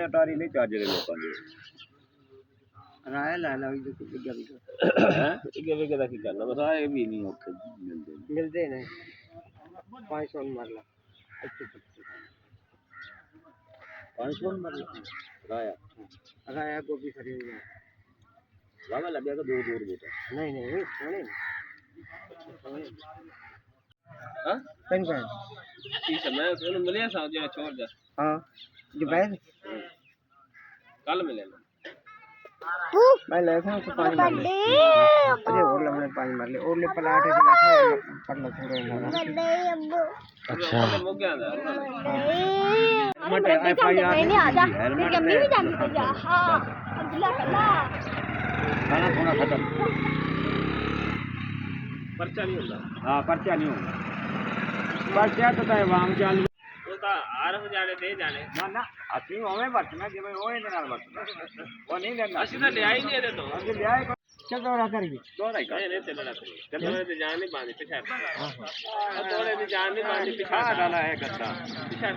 अटारी नहीं चार्ज ले लोगों के राय ला ला जो कुछ क्या भी हैं इके वे के की करना बस आए भी नहीं होते मिलते नहीं 500 मार ला 500 मतलब राया राया को भी खरीद लिया बाबा लगे तो दूर बेटा नहीं नहीं सोने हां कौन का ठीक है मैं तो मिले साहब जो छोड़ जा हां जो बैग कल मिले मैं लेखा तो पानी मार ले अरे और लमने पानी मार ले और ले पलाट है बैठा पड़ना छोड़ो ना अच्छा हो गया था मटे एफआईआर नहीं आ जा मेरी अम्मी भी जानती है जा हां अब्दुल्ला कल्ला खाना खाना खत्म पर्चा नहीं होता हां पर्चा नहीं होता पर्चा तो है वाम चाल होता आर हो जाने दे जाने ना ना असली होवे बचना कि भाई ओए दे नाल बचना वो नहीं लेना असली तो ले आई नहीं दे तो असली ले आई चल दौड़ा करेगी दौड़ा ही कर नहीं चलना चलने से जान नहीं बांधी पिछाड़ हां थोड़े दी जान नहीं बांधी पिछाड़ डाला है गद्दा पिछाड़